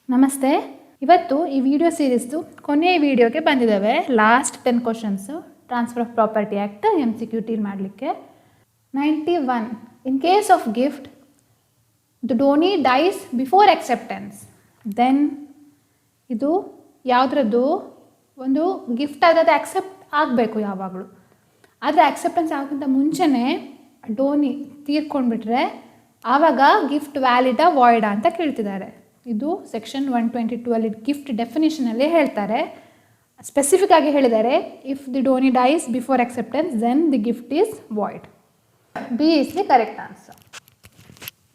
ನಮಸ್ತೆ. ಇವತ್ತು ಈ ವಿಡಿಯೋ ಸೀರೀಸ್ದು ಕೊನೆಯ ವಿಡಿಯೋಗೆ ಬಂದಿದ್ದಾವೆ. Last 10 questions transfer of property act MCQ deal ಮಾಡಲಿಕ್ಕೆ. 91. In case of gift the donee dies before acceptance, then ಇದು ಯಾವುದ್ರದ್ದು ಒಂದು ಗಿಫ್ಟ್ ಆಗೋದು ಅಕ್ಸೆಪ್ಟ್ ಆಗಬೇಕು ಯಾವಾಗಲೂ. ಆದರೆ ಅಕ್ಸೆಪ್ಟೆನ್ಸ್ ಆಗೋಕ್ಕಿಂತ ಮುಂಚೆನೇ ಡೋನಿ ತೀರ್ಕೊಂಡ್ಬಿಟ್ರೆ ಆವಾಗ ಗಿಫ್ಟ್ ವ್ಯಾಲಿಡಾ ವಾಯ್ಡಾ ಅಂತ ಕೇಳ್ತಿದ್ದಾರೆ. ಇದು ಸೆಕ್ಷನ್ 122 ಅಲ್ಲಿ ಗಿಫ್ಟ್ ಡೆಫಿನೇಷನಲ್ಲಿ ಹೇಳ್ತಾರೆ. ಸ್ಪೆಸಿಫಿಕ್ ಆಗಿ ಹೇಳಿದ್ದಾರೆ, if the donee dies before acceptance then the gift is void. B is the correct answer.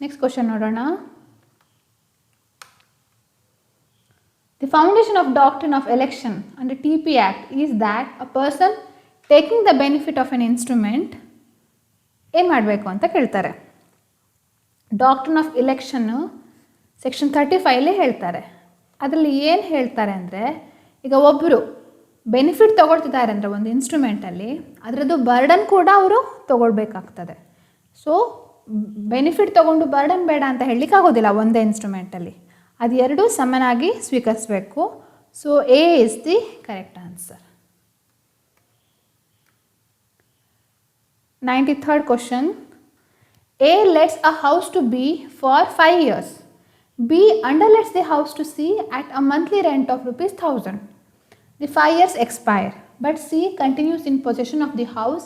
Next question ನೋಡೋಣ. The foundation of doctrine of election under TP act is that a person taking the benefit of an instrument ಏನು ಮಾಡಬೇಕು ಅಂತ ಕೇಳ್ತಾರೆ. Doctrine of election section 35 ಹೇಳ್ತಾರೆ. ಅದರಲ್ಲಿ ಏನು ಹೇಳ್ತಾರೆ ಅಂದರೆ, ಈಗ ಒಬ್ಬರು ಬೆನಿಫಿಟ್ ತೊಗೊಳ್ತಿದ್ದಾರೆ ಅಂದರೆ ಒಂದು ಇನ್ಸ್ಟ್ರೂಮೆಂಟಲ್ಲಿ ಅದರದ್ದು ಬರ್ಡನ್ ಕೂಡ ಅವರು ತೊಗೊಳ್ಬೇಕಾಗ್ತದೆ. ಸೊ ಬೆನಿಫಿಟ್ ತೊಗೊಂಡು ಬರ್ಡನ್ ಬೇಡ ಅಂತ ಹೇಳಲಿಕ್ಕೆ ಆಗೋದಿಲ್ಲ ಒಂದೇ ಇನ್ಸ್ಟ್ರೂಮೆಂಟಲ್ಲಿ, ಅದು ಎರಡೂ ಸಮನಾಗಿ ಸ್ವೀಕರಿಸಬೇಕು. So A is the correct answer. 93rd question. A lets a house to B for 5 years. B underlets the house to C at a monthly rent of ₹1000. The 5 years expire, but C continues in possession of the house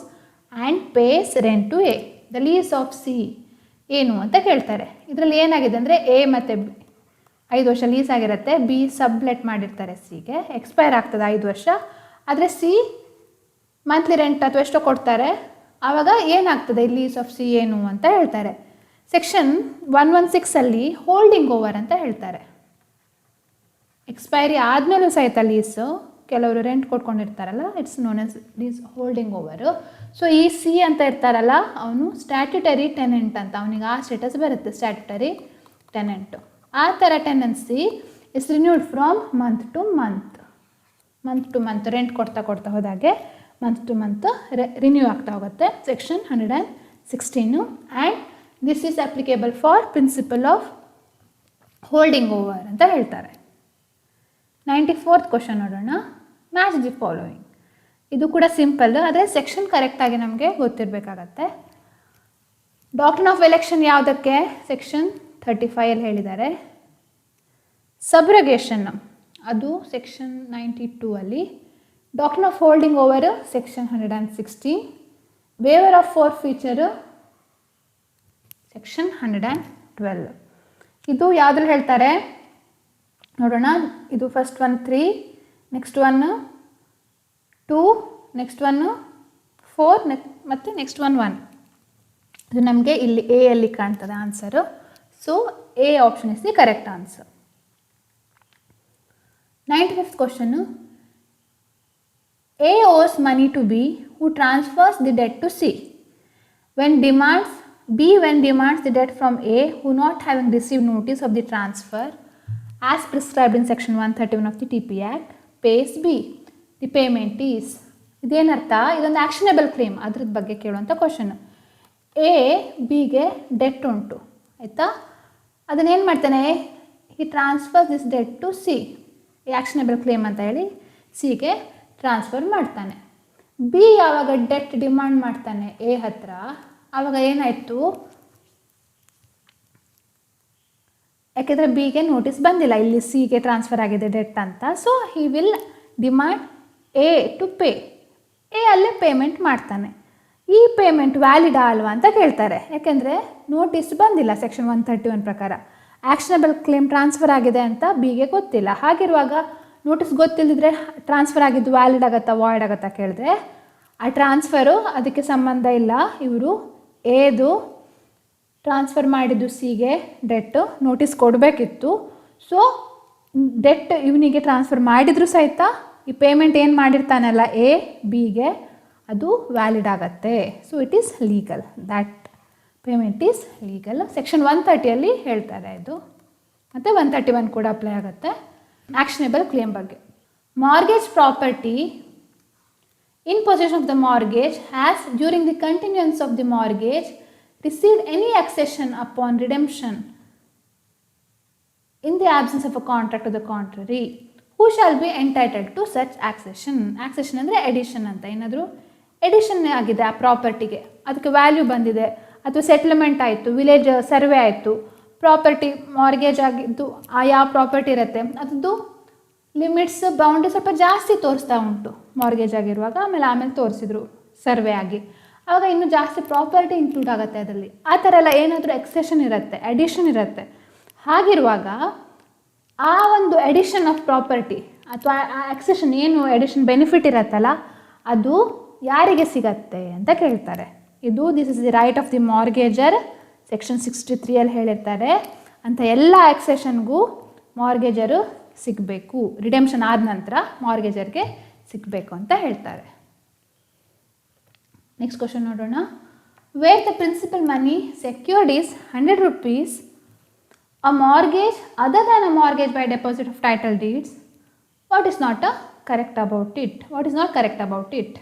and pays rent to A. The lease of C ಏನು ಅಂತ ಕೇಳ್ತಾರೆ. ಇದರಲ್ಲಿ ಏನಾಗಿದೆ ಅಂದರೆ, A ಮತ್ತು B 5 ವರ್ಷ lease ಆಗಿರುತ್ತೆ. B sublet ಮಾಡಿರ್ತಾರೆ ಸಿಗೆ, ಎಕ್ಸ್ಪೈರ್ ಆಗ್ತದೆ 5 ವರ್ಷ. ಆದರೆ ಸಿ ಮಂತ್ಲಿ ರೆಂಟ್ ಅಥವಾ ಎಷ್ಟೋ ಕೊಡ್ತಾರೆ. ಆವಾಗ ಏನಾಗ್ತದೆ ಲೀಸ್ ಆಫ್ ಸಿ ಏನು ಅಂತ ಹೇಳ್ತಾರೆ. ಸೆಕ್ಷನ್ 116 ಹೋಲ್ಡಿಂಗ್ ಓವರ್ ಅಂತ ಹೇಳ್ತಾರೆ. ಎಕ್ಸ್ಪೈರಿ ಆದಮೇಲೂ ಸಹಿತ ಲೀಸು ಕೆಲವರು ರೆಂಟ್ ಕೊಟ್ಕೊಂಡಿರ್ತಾರಲ್ಲ, it's known as lease holding over. So ಈ ಸಿ ಅಂತ ಇರ್ತಾರಲ್ಲ, ಅವನು ಸ್ಟ್ಯಾಟ್ಯುಟರಿ ಟೆನೆಂಟ್ ಅಂತ, ಅವನಿಗೆ ಆ ಸ್ಟೇಟಸ್ ಬರುತ್ತೆ, ಸ್ಟ್ಯಾಟ್ಯುಟರಿ ಟೆನೆಂಟು. ಆ ಥರ tenancy is renewed from month to month rent ಕೊಡ್ತಾ ಹೋದಾಗೆ ಮಂತ್ ಟು ಮಂತ್ ರಿನ್ಯೂ ಆಗ್ತಾ ಹೋಗುತ್ತೆ. Section 116. And this is applicable for principle of holding over ಅಂತ ಹೇಳ್ತಾರೆ. 94th ಕ್ವಶನ್ ನೋಡೋಣ. Match the following. ಇದು ಕೂಡ ಸಿಂಪಲ್, ಆದರೆ ಸೆಕ್ಷನ್ ಕರೆಕ್ಟಾಗಿ ನಮಗೆ ಗೊತ್ತಿರಬೇಕಾಗತ್ತೆ. ಡಾಕ್ಟ್ರಿನ್ ಆಫ್ ಎಲೆಕ್ಷನ್ ಯಾವುದಕ್ಕೆ? ಸೆಕ್ಷನ್ 35 ಹೇಳಿದ್ದಾರೆ. ಸಬ್ರಗೇಷನ್ ಅದು section 92. Doctrine of holding over section 116. Waiver of forfeiture section 112. ಇದು ಯಾವುದ್ರಲ್ಲಿ ಹೇಳ್ತಾರೆ ನೋಡೋಣ. ಇದು ಫಸ್ಟ್ 1 3, ನೆಕ್ಸ್ಟ್ 1 2, ನೆಕ್ಸ್ಟ್ 1 4, ಮತ್ತು ನೆಕ್ಸ್ಟ್ 1 ಇದು ನಮಗೆ ಇಲ್ಲಿ ಎ ಅಲ್ಲಿ ಕಾಣ್ತದೆ answer. So A option is the correct answer. 95th question. A owes money to B, who transfers the debt to C. When demands the debt from A, who not having received notice of the transfer as prescribed in section 131 of the TP Act, pays B. The payment is. ಇದೇನರ್ಥ? ಇದೊಂದು ಆ್ಯಕ್ಷನಬಲ್ claim, ಅದ್ರದ್ದು ಬಗ್ಗೆ ಕೇಳುವಂಥ question. A ಬಿಗೆ debt ಉಂಟು, ಆಯಿತಾ? ಅದನ್ನೇನು ಮಾಡ್ತಾನೆ, he transfers this debt to C. Actionable claim ಅಂತ ಹೇಳಿ ಸಿಗೆ ಟ್ರಾನ್ಸ್ಫರ್ ಮಾಡ್ತಾನೆ. ಬಿ ಯಾವಾಗ ಡೆಟ್ ಡಿಮಾಂಡ್ ಮಾಡ್ತಾನೆ ಎ ಹತ್ರ, ಆವಾಗ ಏನಾಯಿತು, ಯಾಕೆಂದರೆ ಬಿಗೆ ನೋಟಿಸ್ ಬಂದಿಲ್ಲ ಇಲ್ಲಿ ಸಿಗೆ ಟ್ರಾನ್ಸ್ಫರ್ ಆಗಿದೆ ಡೆಟ್ ಅಂತ. So he will demand A to pay. A ಅಲ್ಲೇ ಪೇಮೆಂಟ್ ಮಾಡ್ತಾನೆ. ಈ ಪೇಮೆಂಟ್ ವ್ಯಾಲಿಡಾ ಅಲ್ವಾ ಅಂತ ಕೇಳ್ತಾರೆ, ಯಾಕೆಂದರೆ ನೋಟಿಸ್ ಬಂದಿಲ್ಲ ಸೆಕ್ಷನ್ 131 ಪ್ರಕಾರ. ಆ್ಯಕ್ಷನಬಲ್ ಕ್ಲೇಮ್ ಟ್ರಾನ್ಸ್ಫರ್ ಆಗಿದೆ ಅಂತ ಬಿಗೆ ಗೊತ್ತಿಲ್ಲ. ಹಾಗಿರುವಾಗ ನೋಟಿಸ್ ಗೊತ್ತಿಲ್ಲದಿದ್ರೆ ಟ್ರಾನ್ಸ್ಫರ್ ಆಗಿದ್ದು ವ್ಯಾಲಿಡ್ ಆಗುತ್ತಾ ವಾಯ್ಡ್ ಆಗುತ್ತಾ ಕೇಳಿದ್ರೆ, ಆ ಟ್ರಾನ್ಸ್ಫರು ಅದಕ್ಕೆ ಸಂಬಂಧ ಇಲ್ಲ. ಇವರು ಎದು ಟ್ರಾನ್ಸ್ಫರ್ ಮಾಡಿದ್ದು ಸಿಗೆ ಡೆಟ್ಟು ನೋಟಿಸ್ ಕೊಡಬೇಕಿತ್ತು. ಸೊ ಡೆಟ್ ಇವನಿಗೆ ಟ್ರಾನ್ಸ್ಫರ್ ಮಾಡಿದರೂ ಸಹಿತ ಈ ಪೇಮೆಂಟ್ ಏನು ಮಾಡಿರ್ತಾನಲ್ಲ ಎ ಬಿಗೆ, ಅದು ವ್ಯಾಲಿಡ್ ಆಗತ್ತೆ. So it is legal, that payment is legal. Section 130 ಹೇಳ್ತಾರೆ ಇದು, ಮತ್ತು 131 ಕೂಡ ಅಪ್ಲೈ ಆಗುತ್ತೆ ಆ್ಯಕ್ಷನಬಲ್ ಕ್ಲೇಮ್ ಬಗ್ಗೆ. Mortgage property in possession of the mortgage has during the continuance of the mortgage received any accession upon redemption In the absence of a contract to the contrary, who shall be entitled to such accession? Accession ಅಂದರೆ edition ಅಂತ. ಏನಾದರೂ edition ಆಗಿದೆ ಆ ಪ್ರಾಪರ್ಟಿಗೆ, ಅದಕ್ಕೆ value ಬಂದಿದೆ, ಅಥವಾ settlement ಆಯಿತು, village survey ಆಯಿತು, ಪ್ರಾಪರ್ಟಿ ಮಾರ್ಗೇಜ್ ಆಗಿದ್ದು ಆ ಯಾವ ಪ್ರಾಪರ್ಟಿ ಇರುತ್ತೆ ಅದದ್ದು ಲಿಮಿಟ್ಸ್ ಬೌಂಡ್ರಿ ಸ್ವಲ್ಪ ಜಾಸ್ತಿ ತೋರಿಸ್ತಾ ಉಂಟು ಮಾರ್ಗೇಜ್ ಆಗಿರುವಾಗ, ಆಮೇಲೆ ತೋರಿಸಿದ್ರು ಸರ್ವೆ ಆಗಿ, ಆವಾಗ ಇನ್ನೂ ಜಾಸ್ತಿ ಪ್ರಾಪರ್ಟಿ ಇನ್ಕ್ಲೂಡ್ ಆಗುತ್ತೆ ಅದರಲ್ಲಿ. ಆ ಥರ ಎಲ್ಲ ಏನಾದರೂ ಎಕ್ಸೆಷನ್ ಇರುತ್ತೆ, ಎಡಿಷನ್ ಇರುತ್ತೆ. ಹಾಗಿರುವಾಗ ಆ ಒಂದು ಎಡಿಷನ್ ಆಫ್ ಪ್ರಾಪರ್ಟಿ ಅಥವಾ ಆ ಎಕ್ಸೆಷನ್ ಏನು ಎಡಿಷನ್ ಬೆನಿಫಿಟ್ ಇರುತ್ತಲ್ಲ ಅದು ಯಾರಿಗೆ ಸಿಗತ್ತೆ ಅಂತ ಕೇಳ್ತಾರೆ. ಇದು this is the right of the mortgagor, section 63 ಹೇಳಿರ್ತಾರೆ. ಅಂಥ ಎಲ್ಲ ಎಕ್ಸೆಷನ್ಗೂ ಮಾರ್ಗೇಜರು ಸಿಗಬೇಕು, ರಿಡೆಂಪ್ಷನ್ ಆದ ನಂತರ ಮಾರ್ಗೇಜರ್ಗೆ ಸಿಗಬೇಕು ಅಂತ ಹೇಳ್ತಾರೆ. ನೆಕ್ಸ್ಟ್ ಕ್ವಶನ್ ನೋಡೋಣ. Where the principal money secured is 100 rupees, a mortgage other than a mortgage by deposit of title deeds, what is not correct about it? What is not correct about it?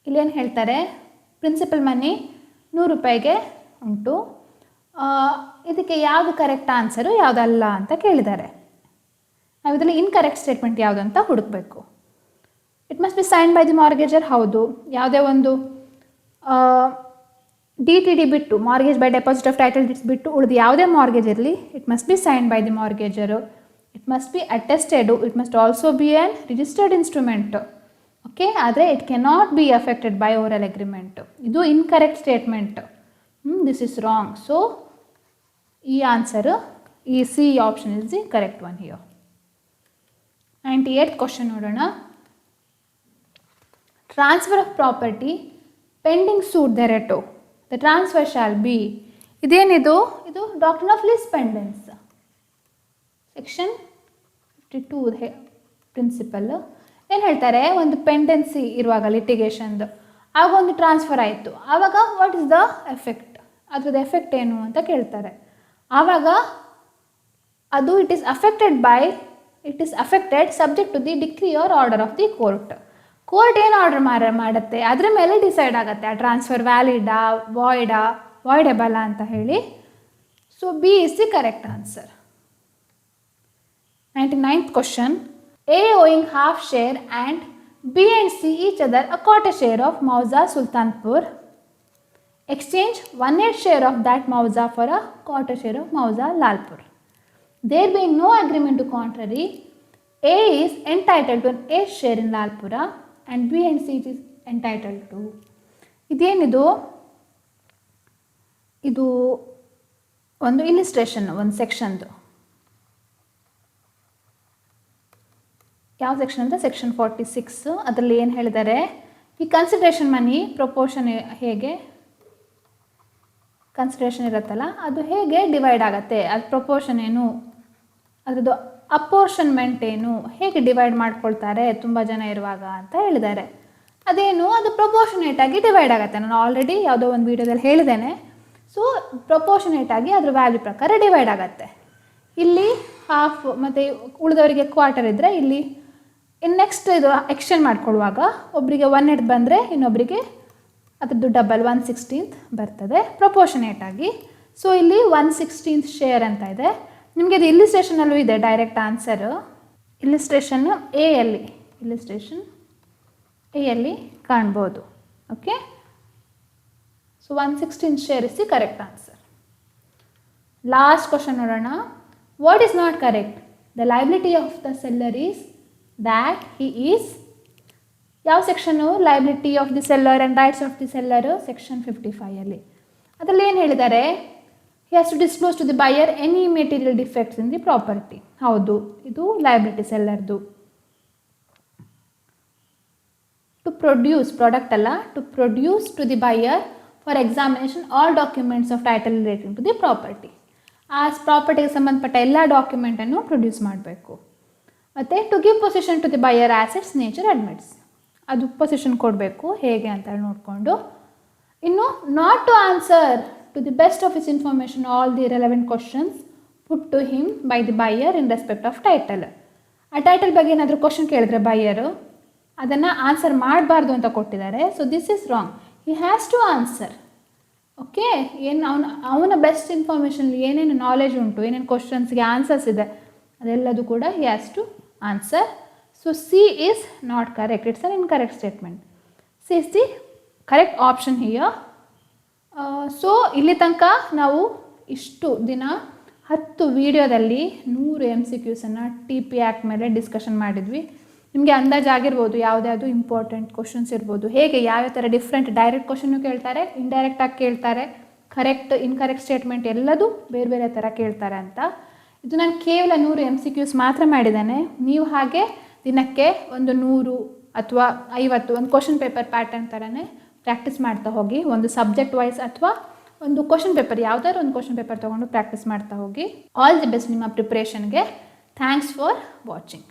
ಇಲ್ಲೇನು ಹೇಳ್ತಾರೆ, principal ಮನಿ 100 ರೂಪಾಯಿಗೆ ಉಂಟು, ಇದಕ್ಕೆ ಯಾವುದು correct answer ಯಾವುದಲ್ಲ ಅಂತ ಕೇಳಿದ್ದಾರೆ. ನಾವು ಇದರಲ್ಲಿ ಇನ್ಕರೆಕ್ಟ್ ಸ್ಟೇಟ್ಮೆಂಟ್ ಯಾವುದು ಅಂತ ಹುಡುಕಬೇಕು. It must be sign by the mortgagor, ಹೌದು. ಯಾವುದೇ ಒಂದು DTD ಬಿಟ್ಟು, mortgage by deposit of title deeds ಬಿಟ್ಟು ಉಳಿದು ಯಾವುದೇ ಮಾರ್ಗೇಜ್ ಇರಲಿ, it must be sign by the mortgagor, it must be attested, it must also be an registered instrument. Okay, ಆದರೆ it cannot be affected by oral agreement. ಇದು incorrect statement. This is wrong. So ಈ answer, ಈ C option is the correct one here. 98th question ನೋಡೋಣ. Transfer of property pending suit thereto, the transfer shall be. ಇದೇನಿದು? ಇದು doctrine of lis pendens, section 52 principle. ಏನು ಹೇಳ್ತಾರೆ, ಒಂದು pendency ಇರುವಾಗ ಲಿಟಿಗೇಷನ್ದು, ಆಗ ಒಂದು ಟ್ರಾನ್ಸ್ಫರ್ ಆಯಿತು, ಆವಾಗ ವಾಟ್ ಇಸ್ ದ ಎಫೆಕ್ಟ್, ಅದ್ರದ್ದು ಎಫೆಕ್ಟ್ ಏನು ಅಂತ ಕೇಳ್ತಾರೆ. ಆವಾಗ ಅದು it is affected subject to the decree or order of the court. Court ಏನು ಆರ್ಡರ್ ಮಾಡುತ್ತೆ ಅದ್ರ ಮೇಲೆ ಡಿಸೈಡ್ ಆಗುತ್ತೆ ಆ ಟ್ರಾನ್ಸ್ಫರ್ ವ್ಯಾಲಿಡಾ ವಾಯ್ಡೆಬಲ ಅಂತ ಹೇಳಿ. So B is the correct answer. 99th question. A owing half share and B and C each other a quarter share of Mauza Sultanpur exchange 1/8 share of that Mauza for a quarter share of Mauza Lalpur. There being no agreement to contrary, A is entitled to an 8th share in Lalpura and B and C is entitled to. ಇದೇನಿದು? ಇದು ಒಂದು illustration, ಒಂದು ಸೆಕ್ಷನ್ದು. ಯಾವ section ಅಂದರೆ section 46. ಅದರಲ್ಲಿ ಏನು ಹೇಳಿದ್ದಾರೆ, ಈ ಕನ್ಸಿಡರೇಷನ್ ಮನಿ ಪ್ರಪೋರ್ಷನ್ ಹೇಗೆ ಕನ್ಸಿಡರೇಷನ್ ಇರುತ್ತಲ್ಲ ಅದು ಹೇಗೆ ಡಿವೈಡ್ ಆಗುತ್ತೆ, ಅದು ಪ್ರಪೋರ್ಷನ್ ಏನು, ಅದರದ್ದು ಅಪೋರ್ಷನ್ಮೆಂಟ್ ಏನು, ಹೇಗೆ ಡಿವೈಡ್ ಮಾಡ್ಕೊಳ್ತಾರೆ ತುಂಬ ಜನ ಇರುವಾಗ ಅಂತ ಹೇಳಿದ್ದಾರೆ. ಅದೇನು, ಅದು ಪ್ರಪೋರ್ಷನೇಟ್ ಆಗಿ ಡಿವೈಡ್ ಆಗುತ್ತೆ. ನಾನು ಆಲ್ರೆಡಿ ಯಾವುದೋ ಒಂದು ವೀಡಿಯೋದಲ್ಲಿ ಹೇಳಿದ್ದೇನೆ. ಸೊ ಪ್ರಪೋರ್ಷನೇಟ್ ಆಗಿ ಅದ್ರ ವ್ಯಾಲ್ಯೂ ಪ್ರಕಾರ ಡಿವೈಡ್ ಆಗುತ್ತೆ. ಇಲ್ಲಿ ಹಾಫ್ ಮತ್ತು ಉಳಿದವರಿಗೆ ಕ್ವಾರ್ಟರ್ ಇದ್ದರೆ ಇಲ್ಲಿ ನೆಕ್ಸ್ಟ್ ಇದು ಎಕ್ಸ್ಚೇಂಜ್ ಮಾಡ್ಕೊಳ್ಳುವಾಗ ಒಬ್ಬರಿಗೆ 1/8 ಬಂದರೆ ಇನ್ನೊಬ್ಬರಿಗೆ ಅದ್ರದ್ದು ಡಬಲ್ 1/16 ಬರ್ತದೆ ಪ್ರಪೋರ್ಷನೇಟ್ ಆಗಿ. ಸೊ ಇಲ್ಲಿ 1/16 ಶೇರ್ ಅಂತ ಇದೆ. ನಿಮಗೆ ಅದು ಇಲ್ಲಿಸ್ಟ್ರೇಷನಲ್ಲೂ ಇದೆ ಡೈರೆಕ್ಟ್ ಆನ್ಸರು. ಇಲ್ಲಿಸ್ಟ್ರೇಷನ್ನು ಇಲ್ಲಿಸ್ಟ್ರೇಷನ್ ಎಯಲ್ಲಿ ಕಾಣ್ಬೋದು. Okay, so 1/16 share is the correct answer. Last question ನೋಡೋಣ. What is not correct? The liability of the seller is that he is. ಯಾವ ಸೆಕ್ಷನ್ನು? Liability of the seller and rights of the seller, section 55 ಅದರಲ್ಲಿ ಏನು ಹೇಳಿದ್ದಾರೆ, he has to disclose to the buyer any material defects in the property. ಹೌದು, ಇದು liability ಸೆಲ್ಲರ್ದು. To produce, product ಅಲ್ಲ, to produce to the buyer for examination all documents of title relating to the property. ಆ ಪ್ರಾಪರ್ಟಿಗೆ ಸಂಬಂಧಪಟ್ಟ ಎಲ್ಲ ಡಾಕ್ಯುಮೆಂಟನ್ನು produce ಮಾಡಬೇಕು. ಮತ್ತು to give position to the buyer as its nature admits, ಅದು ಪೊಸಿಷನ್ ಕೊಡಬೇಕು ಹೇಗೆ ಅಂತ ನೋಡಿಕೊಂಡು. ಇನ್ನು not to answer to the best of his information all the relevant questions put to him by the buyer in respect of title. ಆ title ಬಗ್ಗೆ ಏನಾದರೂ question ಕೇಳಿದ್ರೆ ಬೈಯರು ಅದನ್ನು ಆನ್ಸರ್ ಮಾಡಬಾರ್ದು ಅಂತ ಕೊಟ್ಟಿದ್ದಾರೆ. So this is wrong. He has to answer. Okay, ಏನು ಅವನ ಬೆಸ್ಟ್ ಇನ್ಫಾರ್ಮೇಷನ್ ಏನೇನು ನಾಲೆಜ್ ಉಂಟು, ಏನೇನು ಕ್ವಶನ್ಸ್ಗೆ ಆನ್ಸರ್ಸ್ ಇದೆ ಅದೆಲ್ಲದು ಕೂಡ he has to answer. So C is not correct, it's an incorrect statement. C is the correct option here. So ಇಲ್ಲಿ ತನಕ ನಾವು ಇಷ್ಟು ದಿನ 10 ವೀಡಿಯೋದಲ್ಲಿ 100 MCQಸನ್ನು TP ಆ್ಯಕ್ಟ್ ಮೇಲೆ ಡಿಸ್ಕಷನ್ ಮಾಡಿದ್ವಿ. ನಿಮಗೆ ಅಂದಾಜಾಗಿರ್ಬೋದು ಯಾವುದ್ಯಾವುದು ಇಂಪಾರ್ಟೆಂಟ್ ಕ್ವಶನ್ಸ್ ಇರ್ಬೋದು, ಹೇಗೆ ಯಾವ್ಯಾವ ಥರ ಡಿಫ್ರೆಂಟ್ ಡೈರೆಕ್ಟ್ ಕ್ವಶನ್ನು ಕೇಳ್ತಾರೆ, ಇಂಡೈರೆಕ್ಟಾಗಿ ಕೇಳ್ತಾರೆ, ಕರೆಕ್ಟ್ ಇನ್ಕರೆಕ್ಟ್ ಸ್ಟೇಟ್ಮೆಂಟ್ ಎಲ್ಲದೂ ಬೇರೆ ಬೇರೆ ಥರ ಕೇಳ್ತಾರೆ ಅಂತ. ಇದು ನಾನು ಕೇವಲ 100 MCQs ಮಾತ್ರ ಮಾಡಿದ್ದೇನೆ. ನೀವು ಹಾಗೆ ದಿನಕ್ಕೆ ಒಂದು 100 ಅಥವಾ 50 ಒಂದು ಕ್ವಶನ್ ಪೇಪರ್ ಪ್ಯಾಟರ್ನ್ ಥರನೇ ಪ್ರಾಕ್ಟೀಸ್ ಮಾಡ್ತಾ ಹೋಗಿ. ಒಂದು ಸಬ್ಜೆಕ್ಟ್ ವೈಸ್ ಅಥವಾ ಒಂದು ಕ್ವಶನ್ ಪೇಪರ್, ಯಾವುದಾದ್ರು ಒಂದು ಕ್ವಶನ್ ಪೇಪರ್ ತೊಗೊಂಡು ಪ್ರಾಕ್ಟೀಸ್ ಮಾಡ್ತಾ ಹೋಗಿ. ಆಲ್ ದಿ ಬೆಸ್ಟ್ ನಿಮ್ಮ ಪ್ರಿಪ್ರೇಷನ್ಗೆ. Thanks for watching.